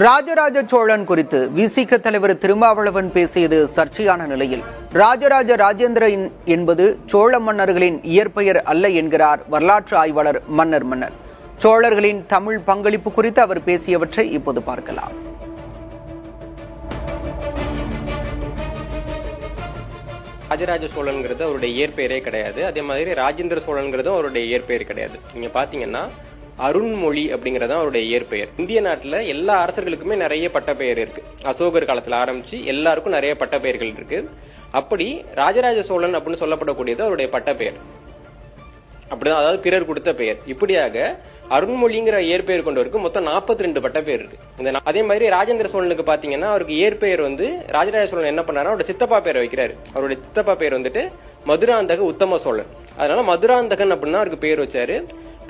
ராஜராஜ சோழன் குறித்து விசிக தலைவர் திருமாவளவன் பேசியது சர்ச்சையான நிலையில் ராஜராஜ ராஜேந்திரன் என்பது சோழ மன்னர்களின் இயற்பெயர் அல்ல என்கிறார் வரலாற்று ஆய்வாளர் மன்னர். சோழர்களின் தமிழ் பங்களிப்பு குறித்து அவர் பேசியவற்றை இப்போது பார்க்கலாம். ராஜராஜ சோழன்கிறது அவருடைய இயற்பெயரே கிடையாது. அதே மாதிரி ராஜேந்திர சோழன்கிறதும் அவருடைய இயற்பெயர் கிடையாது. நீங்க பாத்தீங்கன்னா அருண்மொழி அப்படிங்கறது அவருடைய இயற்பெயர். இந்திய நாட்டுல எல்லா அரசர்களுக்குமே நிறைய பட்டப்பெயர் இருக்கு. அசோகர் காலத்துல ஆரம்பிச்சு எல்லாருக்கும் நிறைய பட்டப்பெயர்கள் இருக்கு. அப்படி ராஜராஜ சோழன் அப்படின்னு சொல்லப்படக்கூடியது அவருடைய பட்டப்பெயர். அப்படிதான், அதாவது பிறர் கொடுத்த பெயர். இப்படியாக அருண்மொழிங்கிற இயற்பெயர் கொண்டவருக்கு மொத்தம் 42 பட்டப்பெயர் இருக்கு. அதே மாதிரி ராஜேந்திர சோழனுக்கு பாத்தீங்கன்னா அவருக்கு இயற்பெயர் ராஜராஜ சோழன் என்ன பண்ணாரு, அவரோட சித்தப்பா பேரை வைக்கிறாரு. அவருடைய சித்தப்பா பேர் மதுராந்தக உத்தம சோழன். அதனால மதுராந்தகன் அப்படின்னு அவருக்கு பேர் வச்சாரு.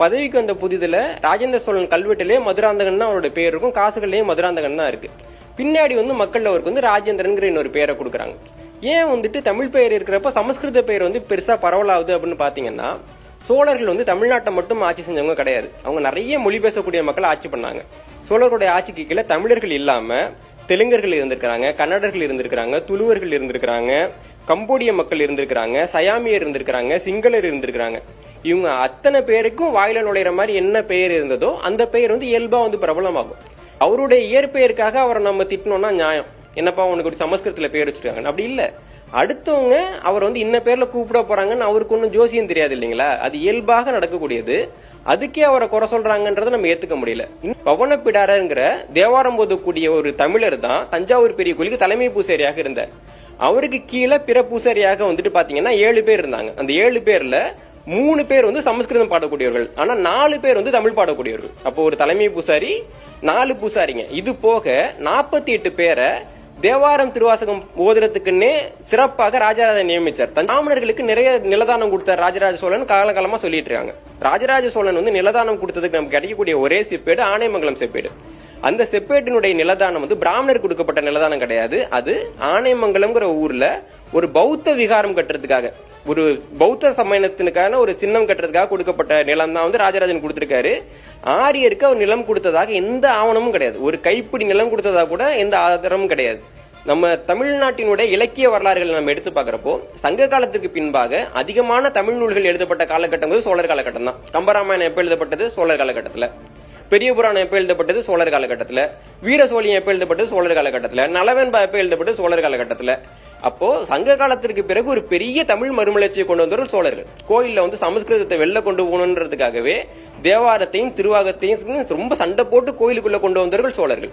பதவிக்கு வந்த புதிதுல ராஜேந்திர சோழன் கல்வெட்டிலே மதுராந்தகன் தான் அவருடைய பேர் இருக்கும். காசுகள்லயும் மதுராந்தகன் தான் இருக்கு. பின்னாடி மக்கள் அவருக்கு ராஜேந்திரன்கிற இன்னொரு பேரை கொடுக்குறாங்க. ஏன் தமிழ் பெயர் இருக்கிறப்ப சமஸ்கிருத பெயர் பெருசா பரவலாகுது அப்படின்னு பாத்தீங்கன்னா, சோழர்கள் தமிழ்நாட்டை மட்டும் ஆட்சி செஞ்சவங்க கிடையாது. அவங்க நிறைய மொழி பேசக்கூடிய மக்கள் ஆட்சி பண்ணாங்க. சோழர்களுடைய ஆட்சிக்கு கீழே தமிழர்கள் இல்லாம தெலுங்கர்கள் இருந்திருக்கிறாங்க, கன்னடர்கள் இருந்திருக்கிறாங்க, துளுவர்கள் இருந்திருக்கிறாங்க, கம்போடிய மக்கள் இருந்திருக்கிறாங்க, சயாமியர் இருந்திருக்கிறாங்க, சிங்களர் இருந்திருக்கிறாங்க. இவங்க அத்தனை பேருக்கும் வாயில நுழையிற மாதிரி என்ன பெயர் இருந்ததோ அந்த பெயர் இயல்பா பிரபலமாகும். அவருடைய இயற்பெயருக்காக அவரை நம்ம திட்டணும்னா நியாயம். என்னப்பா உனக்கு ஒரு சமஸ்கிருதத்துல பேர் வச்சிருக்காங்க, அப்படி இல்ல. அடுத்தவங்க அவர் இன்ன பேர்ல கூப்பிட போறாங்கன்னு அவருக்கு ஒன்னும் ஜோசியம் தெரியாது இல்லைங்களா. அது இயல்பாக நடக்கக்கூடியது. அதுக்கே அவரை குறை சொல்றாங்கன்றத நம்ம ஏத்துக்க முடியல. பவனப்பிடாரங்கிற தேவாரம் போதக்கூடிய ஒரு தமிழர் தான் தஞ்சாவூர் பெரிய கோயிலுக்கு தலைமை பூசாரியாக இருந்தார். அவருக்கு கீழே பிற பூசாரியாக பாத்தீங்கன்னா 7 பேர் இருந்தாங்க. அந்த 7 பேர்ல 3 பேர் சமஸ்கிருதம் பாடக்கூடியவர்கள், ஆனா 4 பேர் தமிழ் பாடக்கூடியவர்கள். அப்போ ஒரு தலைமை பூசாரி, 4 பூசாரிங்க. இது போக 48 பேரை தேவாரம் திருவாசகம் ஓதுறதுக்குன்னே சிறப்பாக ராஜராஜ நியமிச்சார். பிராமணர்களுக்கு நிறைய நிலதானம் கொடுத்தார் ராஜராஜ சோழன் காலகாலமா சொல்லிட்டு இருக்காங்க. ராஜராஜ சோழன் நிலதானம் கொடுத்ததுக்கு நமக்கு கிடைக்கக்கூடிய ஒரே செப்பேடு ஆனைமங்கலம் செப்பேடு. அந்த செப்பேட்டினுடைய நிலதானம் பிராமணர் கொடுக்கப்பட்ட நிலதானம் கிடையாது. அது ஆனைமங்கலம்ங்கிற ஊர்ல ஒரு பௌத்த விகாரம் கட்டுறதுக்காக, ஒரு பௌத்த சமயத்தினுக்கான ஒரு சின்னம் கட்டுறதுக்காக கொடுக்கப்பட்ட நிலம் தான் ராஜராஜன் கொடுத்திருக்காரு. ஆரியருக்கு அவர் நிலம் கொடுத்ததாக எந்த ஆவணமும் கிடையாது. ஒரு கைப்பிடி நிலம் கொடுத்ததாக கூட எந்த ஆதாரமும் கிடையாது. நம்ம தமிழ்நாட்டினுடைய இலக்கிய வரலாறுகளை நம்ம எடுத்து பாக்குறப்போ சங்க காலத்துக்கு பின்பாக அதிகமான தமிழ் நூல்கள் எழுதப்பட்ட காலகட்டம் சோழர் காலகட்டம் தான். கம்பராமாயணம் எப்ப எழுதப்பட்டது? சோழர் காலகட்டத்துல. பெரிய புராணம் எப்ப எழுதப்பட்டது? சோழர் காலகட்டத்துல. வீர சோழியம் எப்ப எழுதப்பட்டது? சோழர் காலகட்டத்துல. நலவேன்பா எப்ப எழுதப்பட்டது? சோழர் காலகட்டத்துல. அப்போ சங்க காலத்திற்கு பிறகு ஒரு பெரிய தமிழ் மறுமலர்ச்சியை கொண்டு வந்தவர்கள் சோழர்கள். கோயில்ல சமஸ்கிருதத்தை வெளில கொண்டு போகணுன்றதுக்காகவே தேவாரத்தையும் திருவாகத்தையும் ரொம்ப சண்டை போட்டு கோயிலுக்குள்ள கொண்டு வந்தவர்கள் சோழர்கள்.